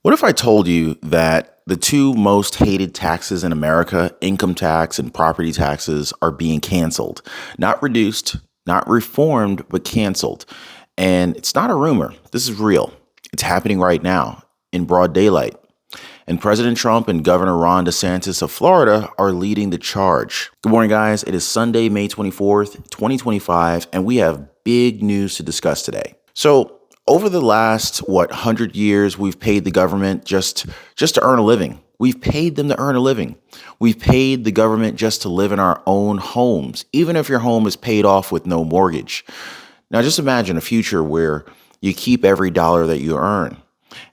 What if I told you that the two most hated taxes in America, income tax and property taxes, are being canceled? Not reduced, not reformed, but canceled. And it's not a rumor. This is real. It's happening right now in broad daylight. And President Trump and Governor Ron DeSantis of Florida are leading the charge. Good morning, guys. It is Sunday, May 24th, 2025, and we have big news to discuss today. So, over the last, 100 years, we've paid the government just to earn a living. We've paid them to earn a living. We've paid the government just to live in our own homes, even if your home is paid off with no mortgage. Now, just imagine a future where you keep every dollar that you earn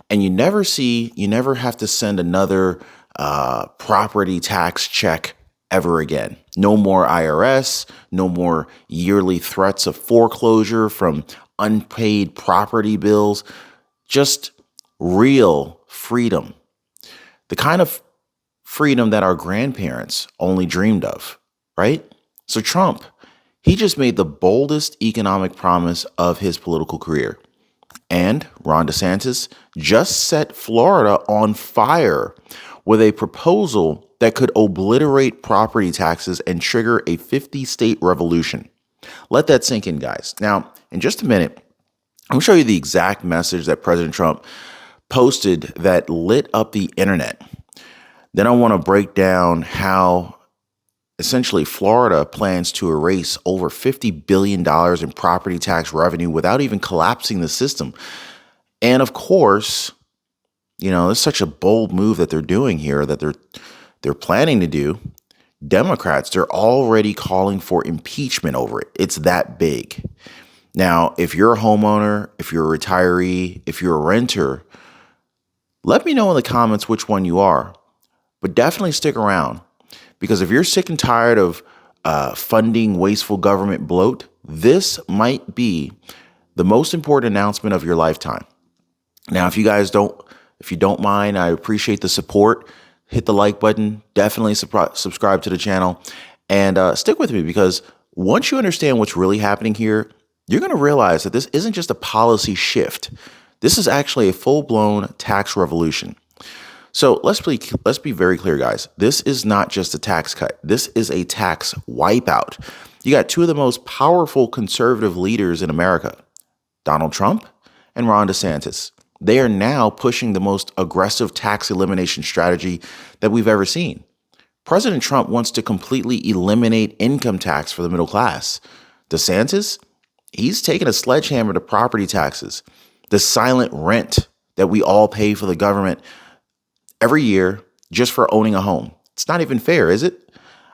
and you never have to send another property tax check ever again. No more IRS, no more yearly threats of foreclosure from unpaid property bills, just real freedom. The kind of freedom that our grandparents only dreamed of, right? So Trump, he just made the boldest economic promise of his political career. And Ron DeSantis just set Florida on fire with a proposal that could obliterate property taxes and trigger a 50-state revolution. Let that sink in, guys. Now, in just a minute, I'm going to show you the exact message that President Trump posted that lit up the internet. Then I want to break down how essentially Florida plans to erase over $50 billion in property tax revenue without even collapsing the system. And of course, it's such a bold move that they're doing here, that they're planning to do. Democrats, they're already calling for impeachment over it. It's that big. Now, if you're a homeowner, if you're a retiree, if you're a renter, let me know in the comments which one you are. But definitely stick around, because if you're sick and tired of funding wasteful government bloat, this might be the most important announcement of your lifetime. Now, if you don't mind, I appreciate the support. Hit the like button, definitely subscribe to the channel, and stick with me, because once you understand what's really happening here, you're going to realize that this isn't just a policy shift. This is actually a full-blown tax revolution. So let's be very clear, guys. This is not just a tax cut. This is a tax wipeout. You got two of the most powerful conservative leaders in America, Donald Trump and Ron DeSantis. They are now pushing the most aggressive tax elimination strategy that we've ever seen. President Trump wants to completely eliminate income tax for the middle class. DeSantis, he's taking a sledgehammer to property taxes, the silent rent that we all pay for the government every year just for owning a home. It's not even fair, is it?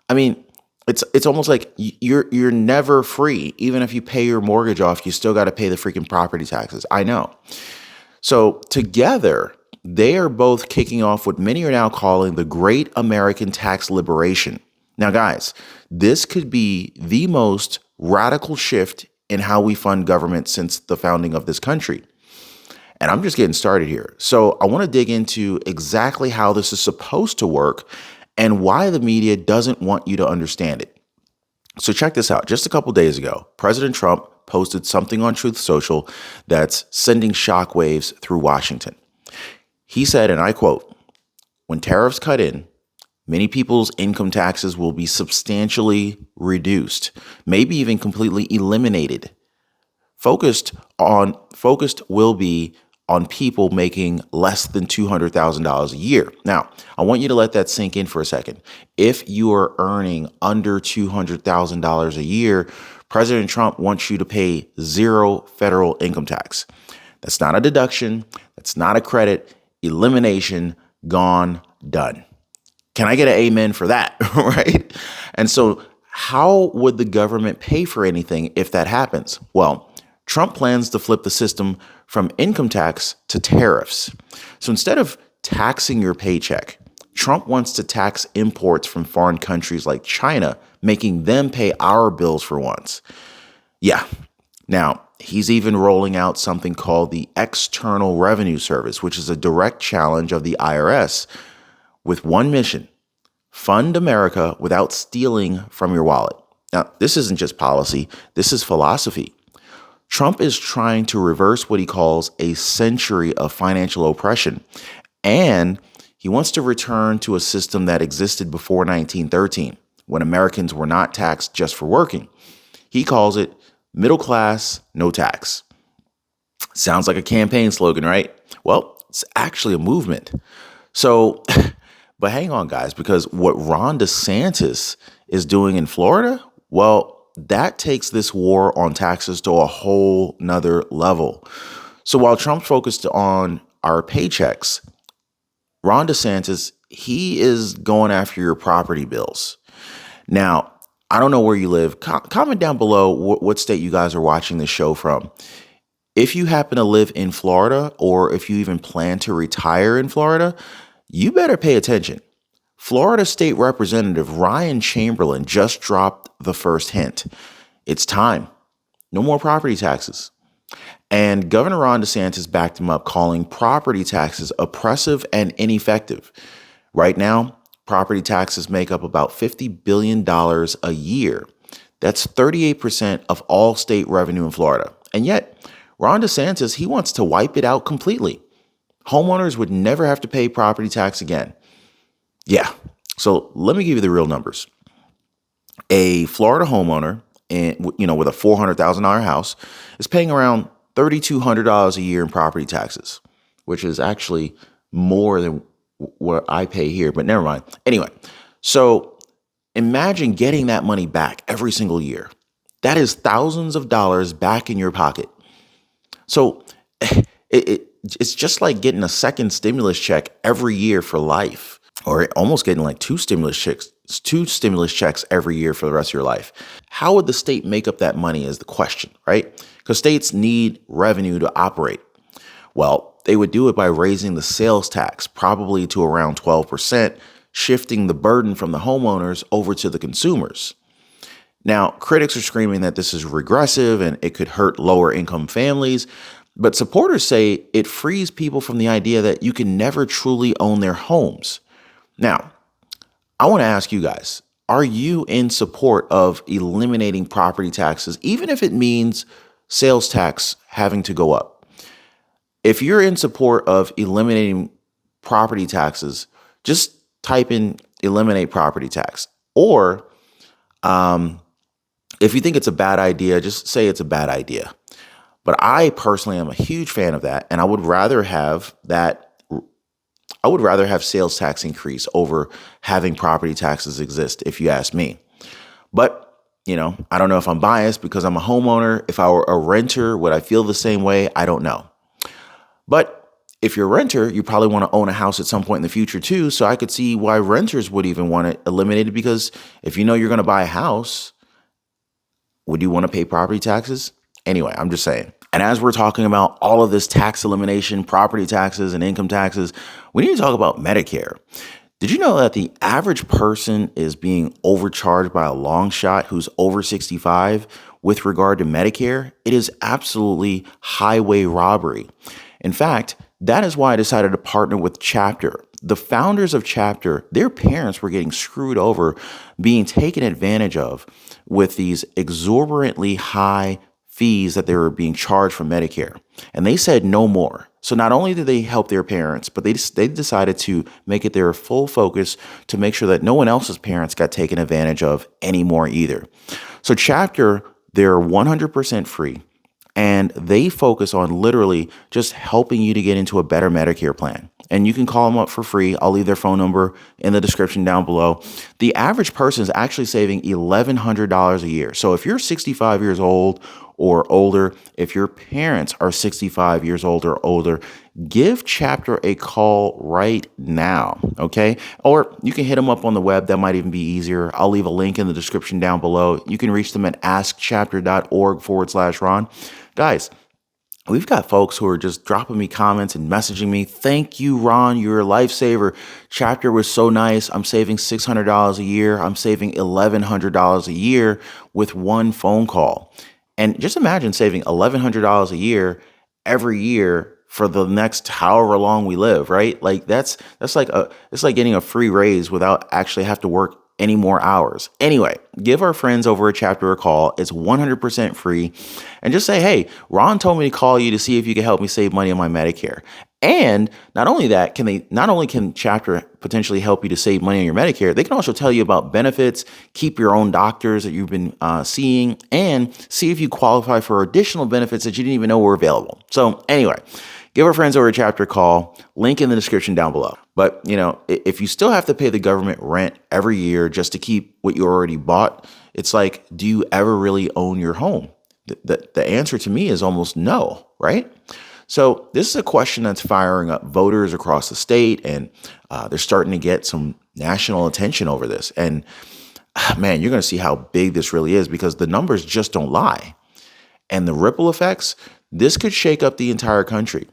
I mean, it's almost like you're never free. Even if you pay your mortgage off, you still got to pay the freaking property taxes. I know. So together, they are both kicking off what many are now calling the Great American Tax Liberation. Now, guys, this could be the most radical shift in how we fund government since the founding of this country. And I'm just getting started here. So I want to dig into exactly how this is supposed to work and why the media doesn't want you to understand it. So check this out. Just a couple days ago, President Trump posted something on Truth Social that's sending shockwaves through Washington. He said, and I quote, "When tariffs cut in, many people's income taxes will be substantially reduced, maybe even completely eliminated. Focused will be on people making less than $200,000 a year." Now, I want you to let that sink in for a second. If you are earning under $200,000 a year, President Trump wants you to pay zero federal income tax. That's not a deduction. That's not a credit. Elimination, gone, done. Can I get an amen for that? Right? And so how would the government pay for anything if that happens? Well, Trump plans to flip the system from income tax to tariffs. So instead of taxing your paycheck, Trump wants to tax imports from foreign countries like China, making them pay our bills for once. Yeah. Now, he's even rolling out something called the External Revenue Service, which is a direct challenge of the IRS with one mission: fund America without stealing from your wallet. Now, this isn't just policy. This is philosophy. Trump is trying to reverse what he calls a century of financial oppression And he wants to return to a system that existed before 1913, when Americans were not taxed just for working. He calls it middle class, no tax. Sounds like a campaign slogan, right? Well, it's actually a movement. So, but hang on, guys, because what Ron DeSantis is doing in Florida, well, that takes this war on taxes to a whole nother level. So while Trump's focused on our paychecks, Ron DeSantis, he is going after your property bills. Now, I don't know where you live. Comment down below what state you guys are watching this show from. If you happen to live in Florida, or if you even plan to retire in Florida, you better pay attention. Florida State Representative Ryan Chamberlain just dropped the first hint. It's time. No more property taxes. And Governor Ron DeSantis backed him up, calling property taxes oppressive and ineffective. Right now, property taxes make up about $50 billion a year. That's 38% of all state revenue in Florida. And yet, Ron DeSantis, he wants to wipe it out completely. Homeowners would never have to pay property tax again. Yeah. So let me give you the real numbers. A Florida homeowner, with a $400,000 house, is paying around $3,200 a year in property taxes, which is actually more than what I pay here, but never mind. Anyway, so imagine getting that money back every single year. That is thousands of dollars back in your pocket. So it's just like getting a second stimulus check every year for life, or almost getting like two stimulus checks every year for the rest of your life. How would the state make up that money is the question, right? Because states need revenue to operate. Well, they would do it by raising the sales tax, probably to around 12%, shifting the burden from the homeowners over to the consumers. Now, critics are screaming that this is regressive and it could hurt lower income families, but supporters say it frees people from the idea that you can never truly own their homes. Now, I want to ask you guys, are you in support of eliminating property taxes, even if it means sales tax having to go up? If you're in support of eliminating property taxes, just type in eliminate property tax. Or if you think it's a bad idea, just say it's a bad idea. But I personally am a huge fan of that, and I would rather have sales tax increase over having property taxes exist, if you ask me. But, I don't know if I'm biased because I'm a homeowner. If I were a renter, would I feel the same way? I don't know. But if you're a renter, you probably want to own a house at some point in the future too. So I could see why renters would even want it eliminated, because if you know you're going to buy a house, would you want to pay property taxes? Anyway, I'm just saying. And as we're talking about all of this tax elimination, property taxes and income taxes, we need to talk about Medicare. Did you know that the average person is being overcharged by a long shot who's over 65 with regard to Medicare? It is absolutely highway robbery. In fact, that is why I decided to partner with Chapter. The founders of Chapter, their parents were getting screwed over, being taken advantage of with these exorbitantly high fees that they were being charged from Medicare. And they said no more. So not only did they help their parents, but they decided to make it their full focus to make sure that no one else's parents got taken advantage of anymore either. So Chapter, they're 100% free. And they focus on literally just helping you to get into a better Medicare plan. And you can call them up for free. I'll leave their phone number in the description down below. The average person is actually saving $1,100 a year. So if you're 65 years old or older, if your parents are 65 years old or older, give Chapter a call right now, okay? Or you can hit them up on the web. That might even be easier. I'll leave a link in the description down below. You can reach them at askchapter.org/Ron. Guys, we've got folks who are just dropping me comments and messaging me. Thank you, Ron. You're a lifesaver. Chapter was so nice. I'm saving $600 a year. I'm saving $1,100 a year with one phone call. And just imagine saving $1,100 a year every year for the next however long we live, right? Like it's like getting a free raise without actually have to work any more hours. Anyway, give our friends over at Chapter a call. It's 100% free. And just say, hey, Ron told me to call you to see if you can help me save money on my Medicare. And not only that, not only can Chapter potentially help you to save money on your Medicare, they can also tell you about benefits, keep your own doctors that you've been seeing, and see if you qualify for additional benefits that you didn't even know were available. So anyway, give our friends over at Chapter a call. Link in the description down below. But if you still have to pay the government rent every year just to keep what you already bought, it's like, do you ever really own your home? The answer to me is almost no, right? So this is a question that's firing up voters across the state, and they're starting to get some national attention over this. And man, you're going to see how big this really is, because the numbers just don't lie. And the ripple effects, this could shake up the entire country.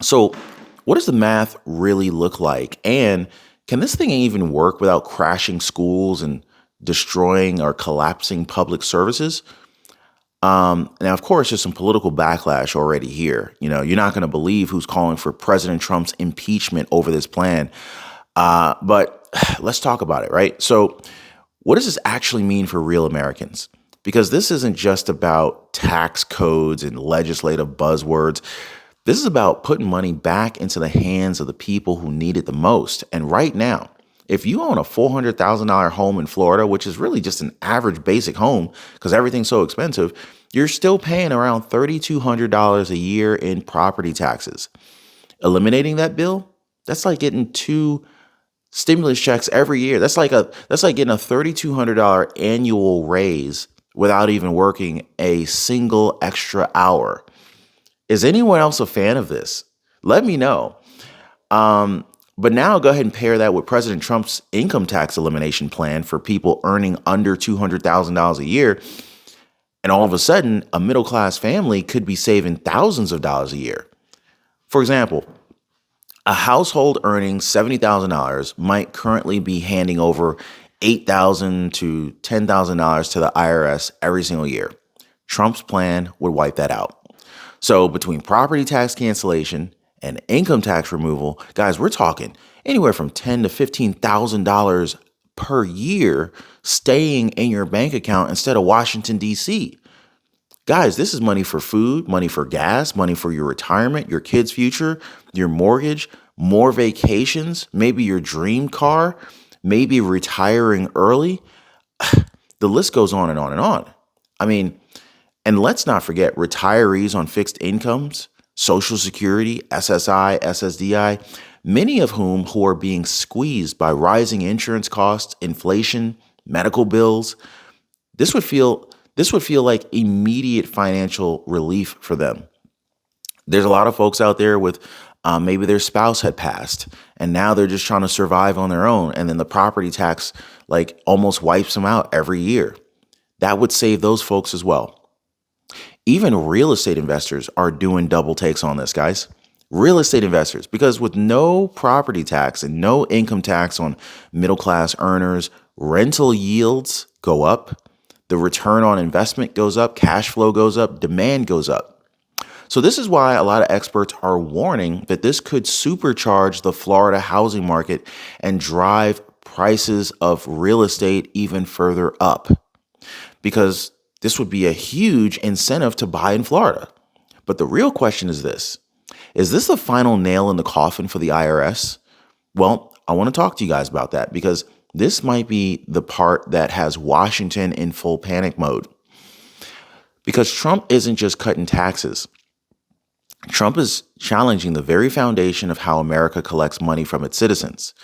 So what does the math really look like? And can this thing even work without crashing schools and destroying or collapsing public services? Now, of course, there's some political backlash already here. You're not going to believe who's calling for President Trump's impeachment over this plan. But let's talk about it, right? So what does this actually mean for real Americans? Because this isn't just about tax codes and legislative buzzwords. This is about putting money back into the hands of the people who need it the most. And right now, if you own a $400,000 home in Florida, which is really just an average basic home because everything's so expensive, you're still paying around $3,200 a year in property taxes. Eliminating that bill, that's like getting 2 stimulus checks every year. That's like getting a $3,200 annual raise without even working a single extra hour. Is anyone else a fan of this? Let me know. But now go ahead and pair that with President Trump's income tax elimination plan for people earning under $200,000 a year. And all of a sudden, a middle-class family could be saving thousands of dollars a year. For example, a household earning $70,000 might currently be handing over $8,000 to $10,000 to the IRS every single year. Trump's plan would wipe that out. So between property tax cancellation and income tax removal, guys, we're talking anywhere from $10,000 to $15,000 per year staying in your bank account instead of Washington, D.C. Guys, this is money for food, money for gas, money for your retirement, your kids' future, your mortgage, more vacations, maybe your dream car, maybe retiring early. The list goes on and on and on. I mean, and let's not forget retirees on fixed incomes, Social Security, SSI, SSDI, many of whom are being squeezed by rising insurance costs, inflation, medical bills. This would feel like immediate financial relief for them. There's a lot of folks out there with maybe their spouse had passed and now they're just trying to survive on their own. And then the property tax like almost wipes them out every year. That would save those folks as well. Even real estate investors are doing double takes on this, guys. Real estate investors, because with no property tax and no income tax on middle class earners, rental yields go up, the return on investment goes up, cash flow goes up, demand goes up. So this is why a lot of experts are warning that this could supercharge the Florida housing market and drive prices of real estate even further up, because this would be a huge incentive to buy in Florida. But the real question is this: is this the final nail in the coffin for the IRS? Well, I want to talk to you guys about that, because this might be the part that has Washington in full panic mode. Because Trump isn't just cutting taxes. Trump is challenging the very foundation of how America collects money from its citizens.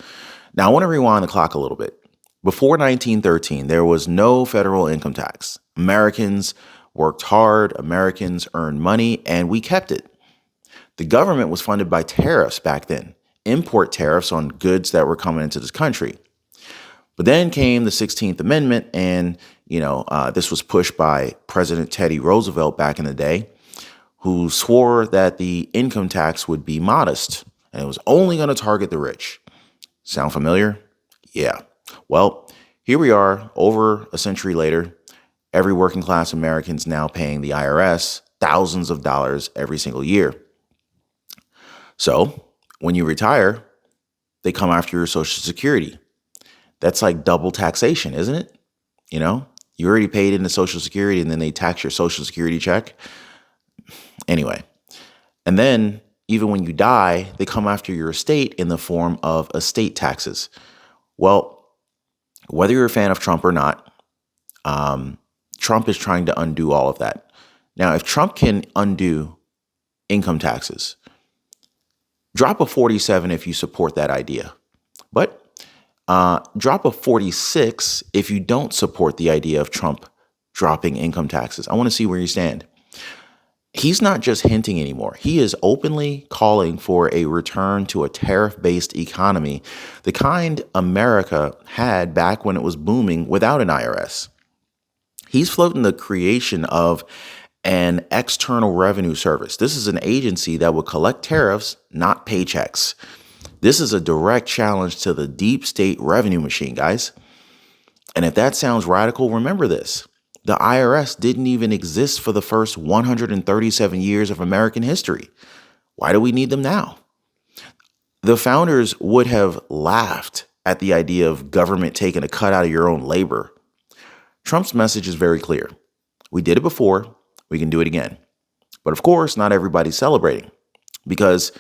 Now, I want to rewind the clock a little bit. Before 1913, there was no federal income tax. Americans worked hard, Americans earned money, and we kept it. The government was funded by tariffs back then, import tariffs on goods that were coming into this country. But then came the 16th Amendment, and this was pushed by President Teddy Roosevelt back in the day, who swore that the income tax would be modest and it was only going to target the rich. Sound familiar? Yeah. Well, here we are over a century later. Every working class American's now paying the IRS thousands of dollars every single year. So when you retire, they come after your Social Security. That's like double taxation, isn't it? You already paid into Social Security and then they tax your Social Security check. Anyway, and then even when you die, they come after your estate in the form of estate taxes. Well, whether you're a fan of Trump or not, Trump is trying to undo all of that. Now, if Trump can undo income taxes, drop a 47 if you support that idea. But drop a 46 if you don't support the idea of Trump dropping income taxes. I want to see where you stand. He's not just hinting anymore. He is openly calling for a return to a tariff-based economy, the kind America had back when it was booming without an IRS. He's floating the creation of an external revenue service. This is an agency that would collect tariffs, not paychecks. This is a direct challenge to the deep state revenue machine, guys. And if that sounds radical, remember this. The IRS didn't even exist for the first 137 years of American history. Why do we need them now? The founders would have laughed at the idea of government taking a cut out of your own labor. Trump's message is very clear. We did it before, we can do it again. But of course, not everybody's celebrating because,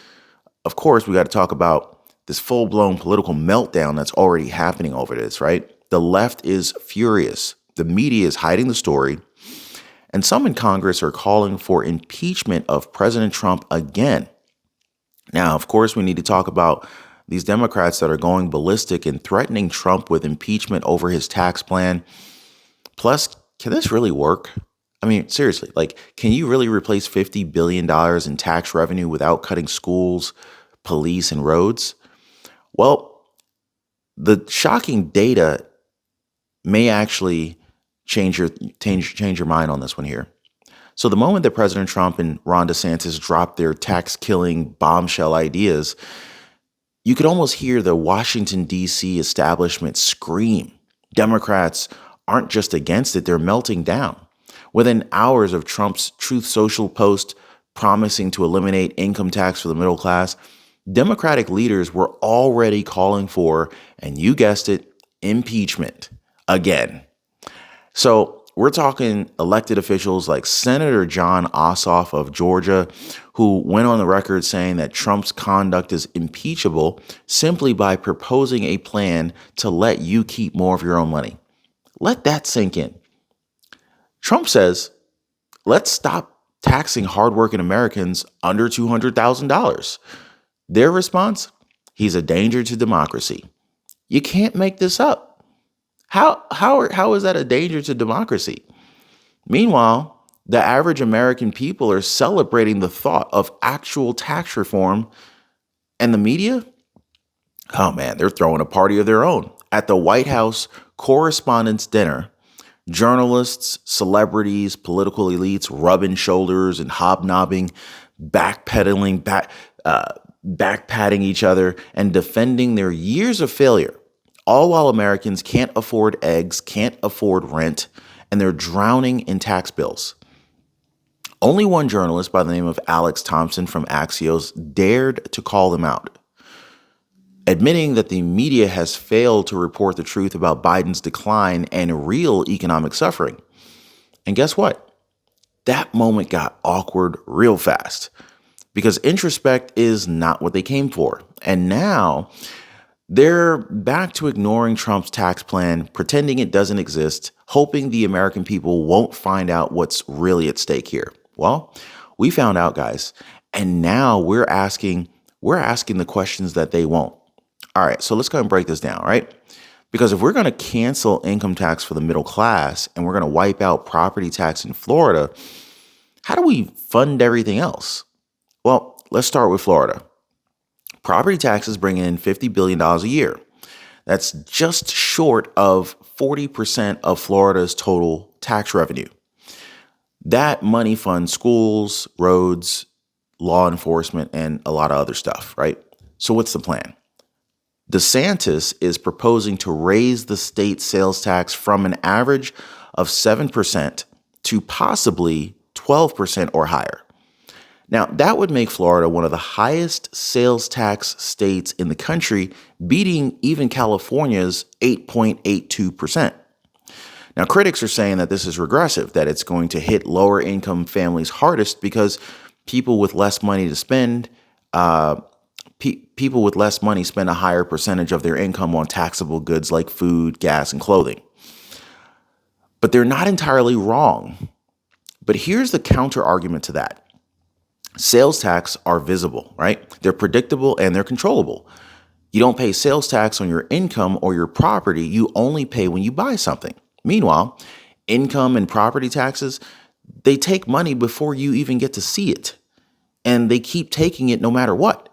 of course, we got to talk about this full-blown political meltdown that's already happening over this, right? The left is furious. The media is hiding the story. And some in Congress are calling for impeachment of President Trump again. Now, of course, we need to talk about these Democrats that are going ballistic and threatening Trump with impeachment over his tax plan. Plus, can this really work? I mean, seriously, can you really replace $50 billion in tax revenue without cutting schools, police, and roads? Well, the shocking data may actually change your mind on this one here. So the moment that President Trump and Ron DeSantis dropped their tax-killing bombshell ideas, you could almost hear the Washington, D.C. establishment scream. Democrats aren't just against it, they're melting down. Within hours of Trump's Truth Social post promising to eliminate income tax for the middle class, Democratic leaders were already calling for, and you guessed it, impeachment again. So we're talking elected officials like Senator John Ossoff of Georgia, who went on the record saying that Trump's conduct is impeachable simply by proposing a plan to let you keep more of your own money. Let that sink in. Trump says, let's stop taxing hardworking Americans under $200,000. Their response? He's a danger to democracy. You can't make this up. How is that a danger to democracy? Meanwhile, the average American people are celebrating the thought of actual tax reform, and the media? Oh man, they're throwing a party of their own. At the White House Correspondents' Dinner, journalists, celebrities, political elites rubbing shoulders and hobnobbing, backpedaling, backpatting each other, and defending their years of failure, all while Americans can't afford eggs, can't afford rent, and they're drowning in tax bills. Only one journalist by the name of Alex Thompson from Axios dared to call them out, admitting that the media has failed to report the truth about Biden's decline and real economic suffering. And guess what? That moment got awkward real fast because introspect is not what they came for. And now they're back to ignoring Trump's tax plan, pretending it doesn't exist, hoping the American people won't find out what's really at stake here. Well, we found out, guys, and now we're asking the questions that they won't. All right, so let's go and break this down, right? Because if we're going to cancel income tax for the middle class and we're going to wipe out property tax in Florida, how do we fund everything else? Well, let's start with Florida. Property taxes bring in $50 billion a year. That's just short of 40% of Florida's total tax revenue. That money funds schools, roads, law enforcement, and a lot of other stuff, right? So what's the plan? DeSantis is proposing to raise the state sales tax from an average of 7% to possibly 12% or higher. Now, that would make Florida one of the highest sales tax states in the country, beating even California's 8.82%. Now, critics are saying that this is regressive, that it's going to hit lower income families hardest because people with less money to spend People with less money spend a higher percentage of their income on taxable goods like food, gas, and clothing. But they're not entirely wrong. But here's the counter argument to that. Sales tax are visible, right? They're predictable and they're controllable. You don't pay sales tax on your income or your property. You only pay when you buy something. Meanwhile, income and property taxes, they take money before you even get to see it. And they keep taking it no matter what.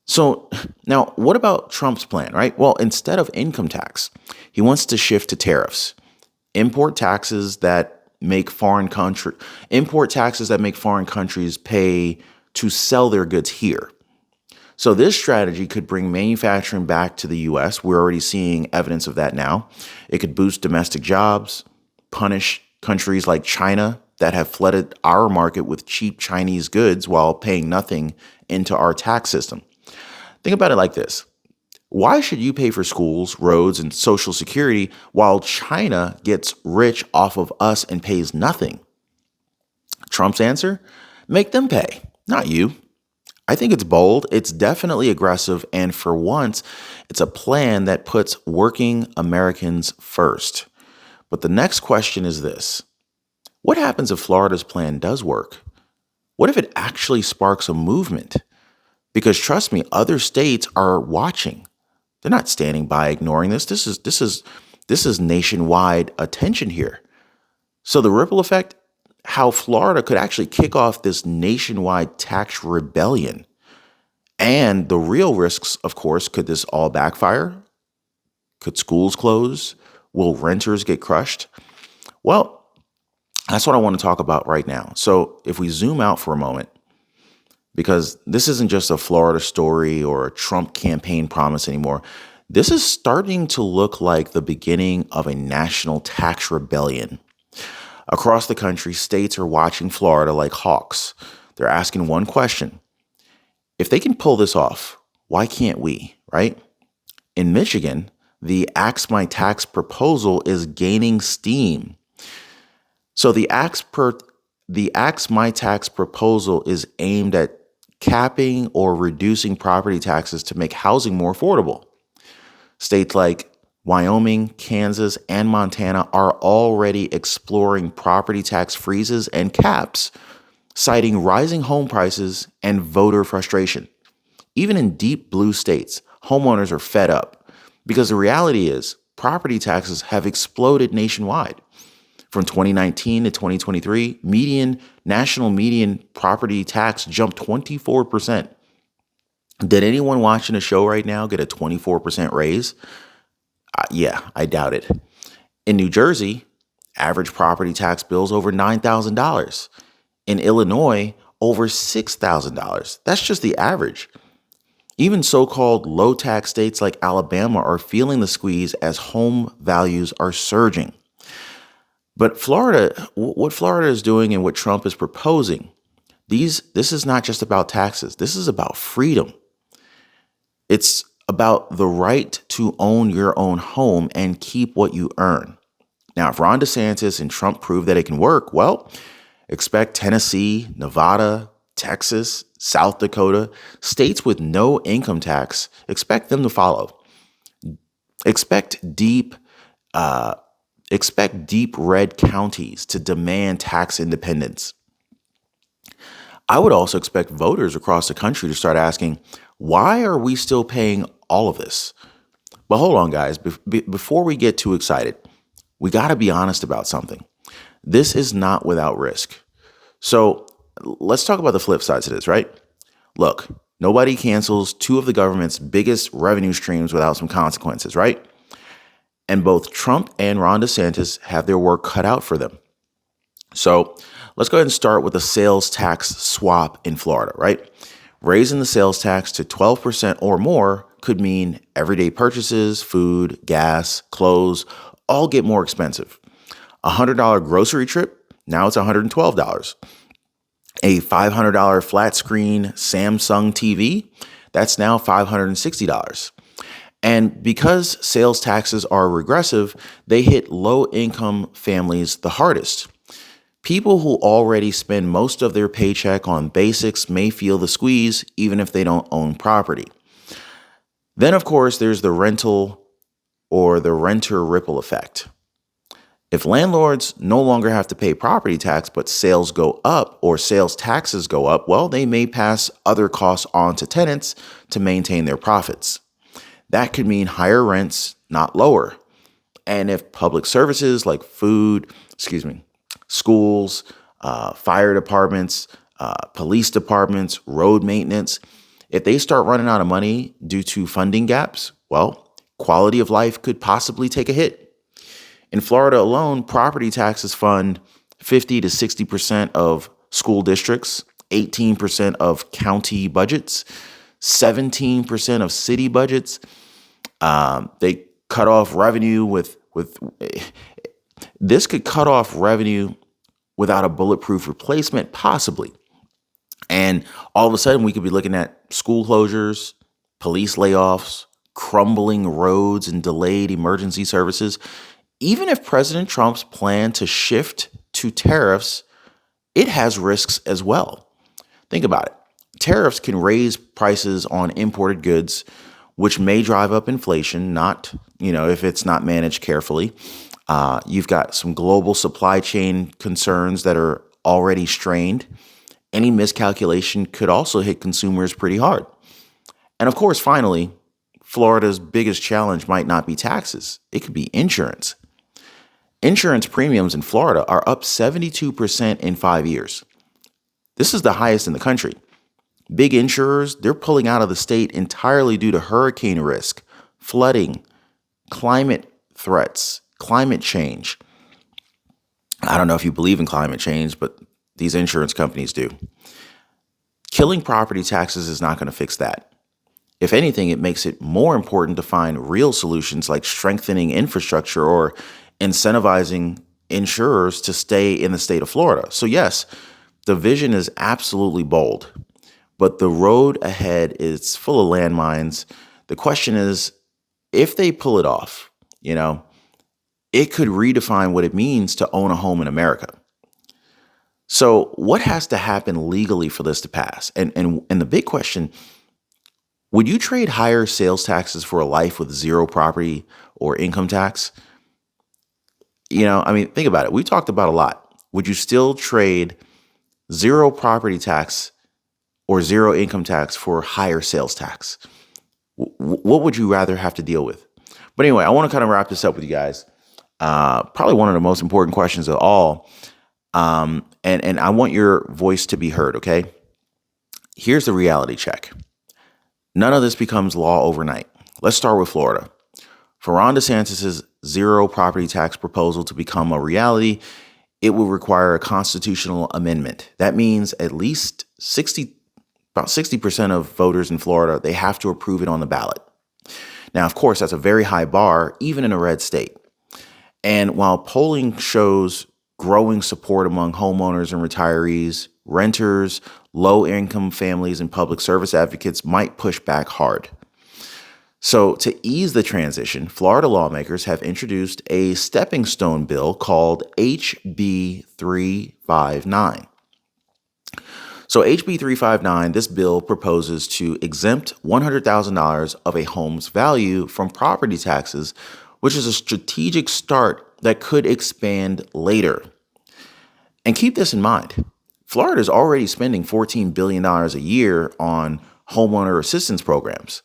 So now, what about Trump's plan, right? Well, instead of income tax, he wants to shift to tariffs, import taxes that make foreign countries pay to sell their goods here. So this strategy could bring manufacturing back to the U.S. We're already seeing evidence of that now. It could boost domestic jobs, punish countries like China that have flooded our market with cheap Chinese goods while paying nothing into our tax system. Think about it like this. Why should you pay for schools, roads, and Social Security while China gets rich off of us and pays nothing? Trump's answer? Make them pay, not you. I think it's bold. It's definitely aggressive. And for once, it's a plan that puts working Americans first. But the next question is this. What happens if Florida's plan does work? What if it actually sparks a movement? Because trust me, other states are watching. They're not standing by ignoring this. This is nationwide attention here. So the ripple effect, how Florida could actually kick off this nationwide tax rebellion. And the real risks, of course, could this all backfire? Could schools close? Will renters get crushed? Well, that's what I want to talk about right now. So if we zoom out for a moment, because this isn't just a Florida story or a Trump campaign promise anymore. This is starting to look like the beginning of a national tax rebellion. Across the country, states are watching Florida like hawks. They're asking one question. If they can pull this off, why can't we, right? In Michigan, the Axe My Tax proposal is gaining steam. So the Axe My Tax proposal is aimed at capping or reducing property taxes to make housing more affordable. States like Wyoming, Kansas, and Montana are already exploring property tax freezes and caps, citing rising home prices and voter frustration. Even in deep blue states, homeowners are fed up because the reality is property taxes have exploded nationwide. From 2019 to 2023, national median property tax jumped 24%. Did anyone watching the show right now get a 24% raise? Yeah, I doubt it. In New Jersey, average property tax bills over $9,000. In Illinois, over $6,000. That's just the average. Even so-called low-tax states like Alabama are feeling the squeeze as home values are surging. But what Florida is doing and what Trump is proposing, this is not just about taxes. This is about freedom. It's about the right to own your own home and keep what you earn. Now, if Ron DeSantis and Trump prove that it can work, well, expect Tennessee, Nevada, Texas, South Dakota, states with no income tax, expect them to follow. Expect deep red counties to demand tax independence. I would also expect voters across the country to start asking, why are we still paying all of this? But hold on, guys. Before we get too excited, we got to be honest about something. This is not without risk. So let's talk about the flip side to this, right? Look, nobody cancels two of the government's biggest revenue streams without some consequences, right? And both Trump and Ron DeSantis have their work cut out for them. So let's go ahead and start with a sales tax swap in Florida, right? Raising the sales tax to 12% or more could mean everyday purchases, food, gas, clothes, all get more expensive. A $100 grocery trip, now it's $112. A $500 flat screen Samsung TV, that's now $560. And because sales taxes are regressive, they hit low-income families the hardest. People who already spend most of their paycheck on basics may feel the squeeze even if they don't own property. Then, of course, there's the rental or the renter ripple effect. If landlords no longer have to pay property tax, but sales go up or sales taxes go up, well, they may pass other costs on to tenants to maintain their profits. That could mean higher rents, not lower. And if public services like schools, fire departments, police departments, road maintenance, if they start running out of money due to funding gaps, well, quality of life could possibly take a hit. In Florida alone, property taxes fund 50 to 60% of school districts, 18% of county budgets, 17% of city budgets. They cut off revenue this could cut off revenue without a bulletproof replacement, possibly. And all of a sudden, we could be looking at school closures, police layoffs, crumbling roads, and delayed emergency services. Even if President Trump's plan to shift to tariffs, it has risks as well. Think about it. Tariffs can raise prices on imported goods, which may drive up inflation, if it's not managed carefully. You've got some global supply chain concerns that are already strained. Any miscalculation could also hit consumers pretty hard. And of course, finally, Florida's biggest challenge might not be taxes. It could be insurance. Insurance premiums in Florida are up 72% in 5 years. This is the highest in the country. Big insurers, they're pulling out of the state entirely due to hurricane risk, flooding, climate threats, climate change. I don't know if you believe in climate change, but these insurance companies do. Killing property taxes is not going to fix that. If anything, it makes it more important to find real solutions like strengthening infrastructure or incentivizing insurers to stay in the state of Florida. So yes, the vision is absolutely bold, but the road ahead is full of landmines. The question is, if they pull it off, it could redefine what it means to own a home in America. So what has to happen legally for this to pass? And the big question, would you trade higher sales taxes for a life with zero property or income tax? Think about it. We talked about a lot. Would you still trade zero property tax or zero income tax for higher sales tax? What would you rather have to deal with? But anyway, I want to kind of wrap this up with you guys. Probably one of the most important questions of all. And I want your voice to be heard, okay? Here's the reality check. None of this becomes law overnight. Let's start with Florida. For Ron DeSantis' zero property tax proposal to become a reality, it will require a constitutional amendment. That means at least about 60% of voters in Florida, they have to approve it on the ballot. Now, of course, that's a very high bar, even in a red state. And while polling shows growing support among homeowners and retirees, renters, low-income families, and public service advocates might push back hard. So to ease the transition, Florida lawmakers have introduced a stepping stone bill called HB 359. So HB 359, this bill proposes to exempt $100,000 of a home's value from property taxes, which is a strategic start that could expand later. And keep this in mind. Florida is already spending $14 billion a year on homeowner assistance programs.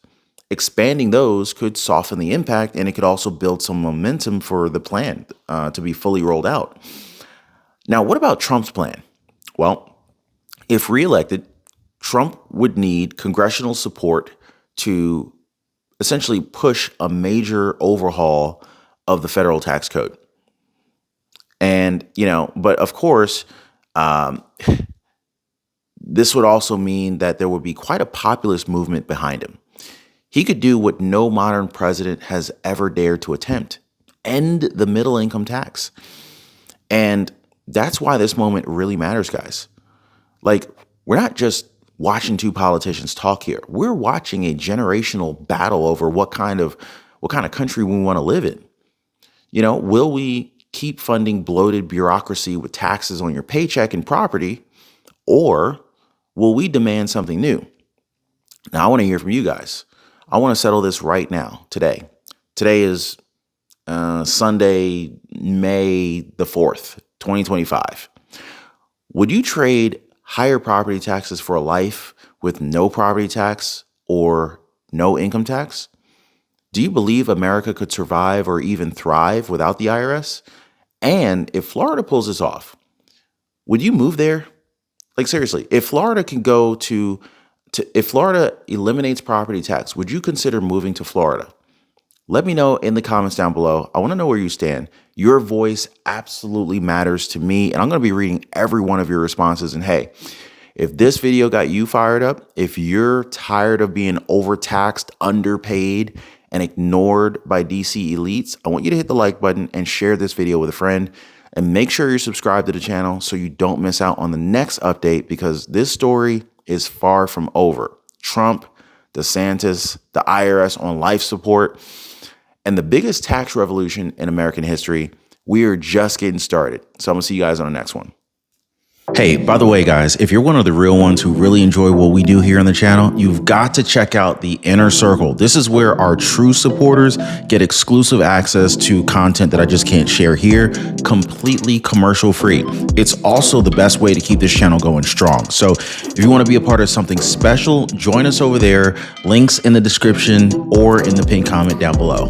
Expanding those could soften the impact, and it could also build some momentum for the plan to be fully rolled out. Now, what about Trump's plan? Well, if reelected, Trump would need congressional support to essentially push a major overhaul of the federal tax code. And, but of course, this would also mean that there would be quite a populist movement behind him. He could do what no modern president has ever dared to attempt: end the middle income tax. And that's why this moment really matters, guys. Like, we're not just watching two politicians talk here. We're watching a generational battle over what kind of country we want to live in. Will we keep funding bloated bureaucracy with taxes on your paycheck and property, or will we demand something new? Now, I want to hear from you guys. I want to settle this right now, today. Today is Sunday, May the 4th, 2025. Would you trade higher property taxes for a life with no property tax or no income tax? Do you believe America could survive or even thrive without the IRS? And if Florida pulls this off, would you move there? Like, seriously, if Florida can go if Florida eliminates property tax, would you consider moving to Florida? Let me know in the comments down below. I want to know where you stand. Your voice absolutely matters to me, and I'm going to be reading every one of your responses. And hey, if this video got you fired up, if you're tired of being overtaxed, underpaid, and ignored by DC elites, I want you to hit the like button and share this video with a friend. And make sure you're subscribed to the channel so you don't miss out on the next update, because this story is far from over. Trump, DeSantis, the IRS on life support, and the biggest tax revolution in American history. We are just getting started. So I'm going to see you guys on the next one. Hey, by the way, guys, if you're one of the real ones who really enjoy what we do here on the channel, you've got to check out the Inner Circle. This is where our true supporters get exclusive access to content that I just can't share here, completely commercial free. It's also the best way to keep this channel going strong. So if you want to be a part of something special, join us over there. Links in the description or in the pinned comment down below.